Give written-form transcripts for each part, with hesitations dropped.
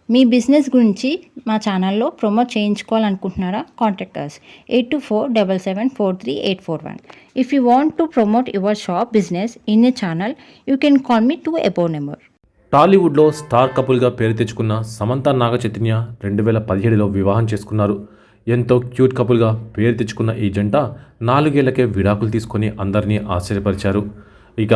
మీ business గురించి మా ఛానల్లో ప్రమోట్ చేయించుకోవాలనుకుంటున్నారా? Contact us 8247743841. If you want to promote your shop business in a channel, you can call me to above number. టాలీవుడ్లో star కపుల్గా పేరు తెచ్చుకున్న సమంత నాగచైతన్య 2017లో వివాహం చేసుకున్నారు. ఎంతో క్యూట్ కపుల్గా పేరు తెచ్చుకున్న ఈ జంట 4 ఏళ్లకే విడాకులు తీసుకొని అందరినీ ఆశ్చర్యపరిచారు. ఇక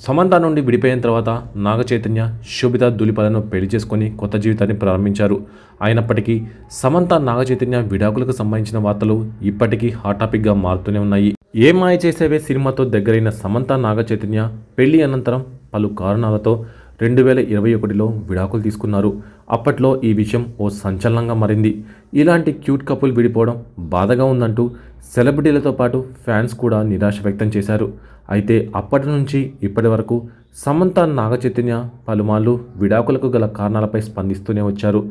సమంత నుండి విడిపోయిన తర్వాత నాగచైతన్య శోభితా ధూళిపాలను పెళ్లి చేసుకొని కొత్త జీవితాన్ని ప్రారంభించారు. అయినప్పటికీ సమంత నాగచైతన్య విడాకులకు సంబంధించిన వార్తలు ఇప్పటికీ హాట్ టాపిక్గా మారుతూనే ఉన్నాయి. ఏ మాయ చేసేవే సినిమాతో దగ్గరైన సమంత నాగచైతన్య పెళ్లి అనంతరం పలు కారణాలతో 2021లో విడాకులు తీసుకున్నారు. అప్పట్లో ఈ విషయం ఓ సంచలనంగా మారింది. ఇలాంటి క్యూట్ కపుల్ విడిపోవడం బాధగా ఉందంటూ సెలబ్రిటీలతో పాటు ఫ్యాన్స్ కూడా నిరాశ వ్యక్తం చేశారు. అయితే అప్పటి నుంచి ఇప్పటి వరకు సమంత నాగచైతన్య పలుమార్లు విడాకులకు గల కారణాలపై స్పందిస్తూనే వచ్చారు.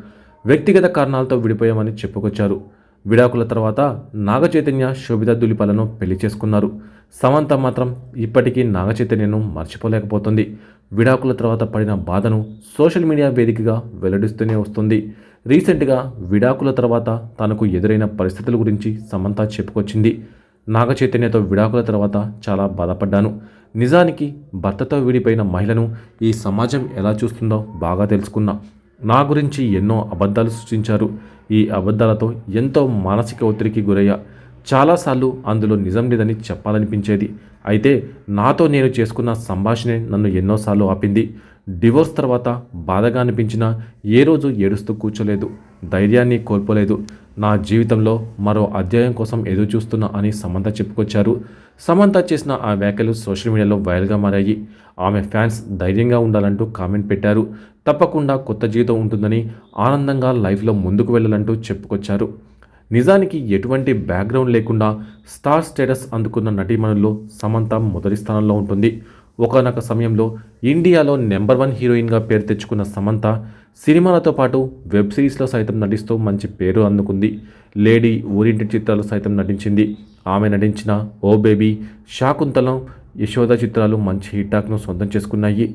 వ్యక్తిగత కారణాలతో విడిపోయామని చెప్పుకొచ్చారు. విడాకుల తర్వాత నాగచైతన్య శోభితా ధూళిపాలను పెళ్లి చేసుకున్నారు. సమంత మాత్రం ఇప్పటికీ నాగచైతన్యను మర్చిపోలేకపోతుంది. విడాకుల తర్వాత పడిన బాధను సోషల్ మీడియా వేదికగా వెల్లడిస్తూనే వస్తుంది. రీసెంట్గా విడాకుల తర్వాత తనకు ఎదురైన పరిస్థితుల గురించి సమంత చెప్పుకొచ్చింది. నాగచైతన్యతో విడాకుల తర్వాత చాలా బాధపడ్డాను. నిజానికి భర్తతో విడిపోయిన మహిళను ఈ సమాజం ఎలా చూస్తుందో బాగా తెలుసుకున్నా. నా గురించి ఎన్నో అబద్ధాలు సృష్టించారు. ఈ అబద్ధాలతో ఎంతో మానసిక ఒత్తిడికి గురయ్యా. చాలాసార్లు అందులో నిజం లేదని చెప్పాలనిపించేది. అయితే నాతో నేను చేసుకున్న సంభాషణే నన్ను ఎన్నోసార్లు ఆపింది. డివోర్స్ తర్వాత బాధగా అనిపించినా ఏ రోజు ఏడుస్తూ కూర్చోలేదు, ధైర్యాన్ని కోల్పోలేదు. నా జీవితంలో మరో అధ్యాయం కోసం ఎదురు చూస్తున్నా అని సమంత చెప్పుకొచ్చారు. సమంత చేసిన ఆ వ్యాఖ్యలు సోషల్ మీడియాలో వైరల్గా మారాయి. ఆమె ఫ్యాన్స్ ధైర్యంగా ఉండాలంటూ కామెంట్ పెట్టారు. తప్పకుండా కొత్త జీవితం ఉంటుందని, ఆనందంగా లైఫ్లో ముందుకు వెళ్ళాలంటూ చెప్పుకొచ్చారు. నిజానికి ఎటువంటి బ్యాక్గ్రౌండ్ లేకుండా స్టార్ స్టేటస్ అందుకున్న నటీమణుల్లో సమంత మొదటి స్థానంలో ఉంటుంది. ఒకానొక సమయంలో ఇండియాలో నెంబర్ 1 హీరోయిన్గా పేరు తెచ్చుకున్న సమంత సినిమాలతో పాటు వెబ్ సిరీస్లో సైతం నటిస్తూ మంచి పేరు అందుకుంది. లేడీ ఓరియంటెడ్ చిత్రాలు సైతం నటించింది. ఆమె నటించిన ఓ బేబీ, శాకుంతలం, యశోద చిత్రాలు మంచి హిట్టాక్ను సొంతం చేసుకున్నాయి.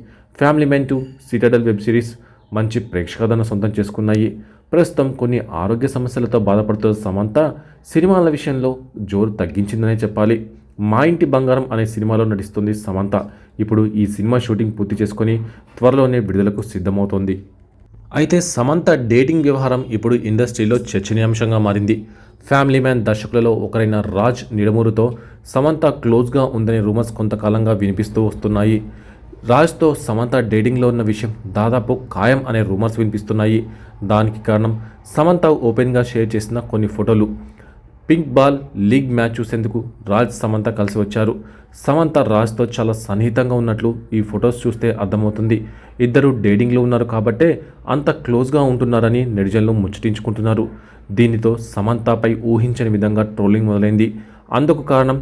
Family man 2, Citadel web series మంచి ప్రేక్షకాదరణ సొంతం చేసుకున్నాయి. ప్రస్తుతం కొన్ని ఆరోగ్య సమస్యలతో బాధపడుతున్న సమంత సినిమాల విషయంలో జోరు తగ్గించిందనే చెప్పాలి. మా ఇంటి బంగారం అనే సినిమాలో నటిస్తుంది సమంత. ఇప్పుడు ఈ సినిమా షూటింగ్ పూర్తి చేసుకొని త్వరలోనే విడుదలకు సిద్ధమవుతోంది. అయితే సమంత డేటింగ్ వ్యవహారం ఇప్పుడు ఇండస్ట్రీలో చర్చనీయాంశంగా మారింది. ఫ్యామిలీ మ్యాన్ దర్శకులలో ఒకరైన రాజ్ నిడమూరుతో సమంత క్లోజ్గా ఉందనే రూమర్స్ కొంతకాలంగా వినిపిస్తూ వస్తున్నాయి. రాజ్తో సమంత డేటింగ్లో ఉన్న విషయం దాదాపు ఖాయం అనే రూమర్స్ వినిపిస్తున్నాయి. దానికి కారణం సమంత ఓపెన్గా షేర్ చేసిన కొన్ని ఫోటోలు. పింక్ బాల్ లీగ్ మ్యాచ్ చూసేందుకు రాజ్ సమంత కలిసి వచ్చారు. సమంత రాజ్తో చాలా సన్నిహితంగా ఉన్నట్లు ఈ ఫొటోస్ చూస్తే అర్థమవుతుంది. ఇద్దరు డేటింగ్లో ఉన్నారు కాబట్టే అంత క్లోజ్గా ఉంటున్నారని నెటిజన్లు ముచ్చటించుకుంటున్నారు. దీనితో సమంతపై ఊహించని విధంగా ట్రోలింగ్ మొదలైంది. అందుకు కారణం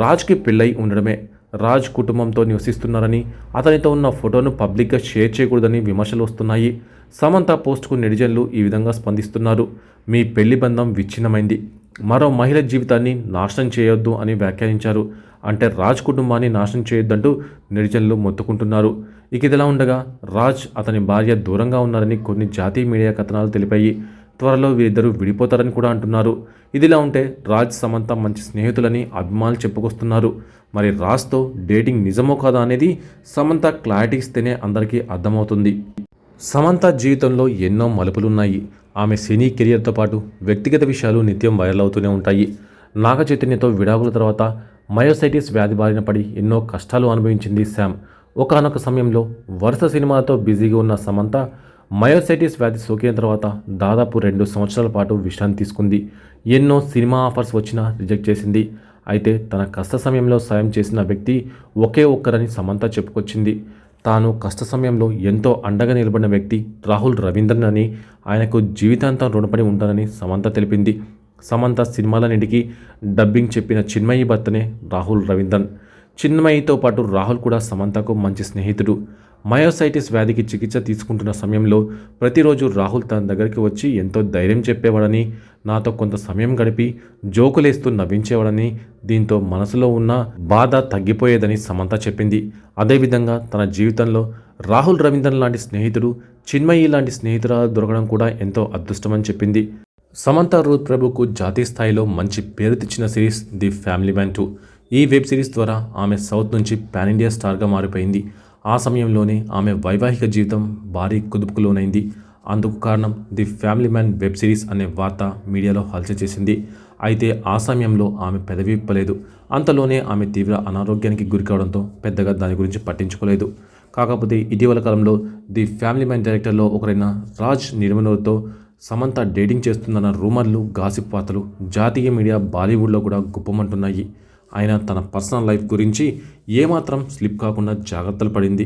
రాజ్కి పెళ్ళై ఉండడమే. రాజ్ కుటుంబంతో నివసిస్తున్నారని, అతనితో ఉన్న ఫోటోను పబ్లిక్గా షేర్ చేయకూడదని విమర్శలు వస్తున్నాయి. సమంత పోస్టుకు నెటిజన్లు ఈ విధంగా స్పందిస్తున్నారు. మీ పెళ్లి బంధం విచ్ఛిన్నమైంది, మరో మహిళ జీవితాన్ని నాశనం చేయొద్దు అని వ్యాఖ్యానించారు. అంటే రాజ్ కుటుంబాన్ని నాశనం చేయొద్దంటూ నెటిజన్లు మొత్తుకుంటున్నారు. ఇక ఇదిలా ఉండగా రాజ్ అతని భార్య దూరంగా ఉన్నారని కొన్ని జాతీయ మీడియా కథనాలు తెలిపాయి. త్వరలో వీరిద్దరూ విడిపోతారని కూడా అంటున్నారు. ఇదిలా ఉంటే రాజ్ సమంత మంచి స్నేహితులని అభిమానులు చెప్పుకొస్తున్నారు. మరి రాజ్తో డేటింగ్ నిజమో కాదా అనేది సమంత క్లారిటీ ఇస్తేనే అందరికీ అర్థమవుతుంది. సమంత జీవితంలో ఎన్నో మలుపులున్నాయి. ఆమె సినీ కెరియర్తో పాటు వ్యక్తిగత విషయాలు నిత్యం వైరల్ అవుతూనే ఉంటాయి. నాగచైతన్యతో విడాకుల తర్వాత మయోసైటిస్ వ్యాధి బారిన పడి ఎన్నో కష్టాలు అనుభవించింది శామ్. ఒకానొక సమయంలో వరుస సినిమాలతో బిజీగా ఉన్న సమంత మయోసైటిస్ వ్యాధి సోకిన తర్వాత దాదాపు 2 సంవత్సరాల పాటు విశ్రాంతి తీసుకుంది. ఎన్నో సినిమా ఆఫర్స్ వచ్చినా రిజెక్ట్ చేసింది. అయితే తన కష్ట సమయంలో సాయం చేసిన వ్యక్తి ఒకే ఒక్కరని సమంత చెప్పుకొచ్చింది. తాను కష్ట సమయంలో ఎంతో అండగా నిలబడిన వ్యక్తి రాహుల్ రవీంద్రన్ అని, ఆయనకు జీవితాంతం రుణపడి ఉంటానని సమంత తెలిపింది. సమంత సినిమాలన్నింటికీ డబ్బింగ్ చెప్పిన చిన్మయి భర్తనే రాహుల్ రవీంద్రన్. చిన్మయితో పాటు రాహుల్ కూడా సమంతకు మంచి స్నేహితుడు. మయోసైటిస్ వ్యాధికి చికిత్స తీసుకుంటున్న సమయంలో ప్రతిరోజు రాహుల్ తన దగ్గరికి వచ్చి ఎంతో ధైర్యం చెప్పేవాడని, నాతో కొంత సమయం గడిపి జోకులేస్తూ నవ్వించేవాడని, దీంతో మనసులో ఉన్న బాధ తగ్గిపోయేదని సమంత చెప్పింది. అదేవిధంగా తన జీవితంలో రాహుల్ రవీంద్రన్ లాంటి స్నేహితుడు, చిన్మయి లాంటి స్నేహితురాలు దొరకడం కూడా ఎంతో అదృష్టమని చెప్పింది. సమంత రూత్ ప్రభుకు జాతీయ స్థాయిలో మంచి పేరు తెచ్చిన సిరీస్ ది ఫ్యామిలీ మ్యాన్ 2. ఈ వెబ్ సిరీస్ ద్వారా ఆమె సౌత్ నుంచి పాన్ ఇండియా స్టార్గా మారిపోయింది. ఆ సమయంలోనే ఆమె వైవాహిక జీవితం భారీ కుదుపుకు లోనైంది. అందుకు కారణం the family man web series అనే వార్త మీడియాలో హల్చల్ చేసింది. అయితే ఆ సమయంలో ఆమె పెదవి విప్పలేదు. అంతలోనే ఆమె తీవ్ర అనారోగ్యానికి గురికావడంతో పెద్దగా దాని గురించి పట్టించుకోలేదు. కాకపోతే ఇటీవల కాలంలో ది ఫ్యామిలీ మ్యాన్ డైరెక్టర్లో ఒకరైన రాజ్ నిర్మనూర్తో సమంత డేటింగ్ చేస్తుందన్న రూమర్లు, గాసిప్ వార్తలు జాతీయ మీడియా బాలీవుడ్లో కూడా గుప్పమంటున్నాయి. ఆయన తన పర్సనల్ లైఫ్ గురించి ఏమాత్రం స్లిప్ కాకుండా జాగ్రత్తలు పడింది.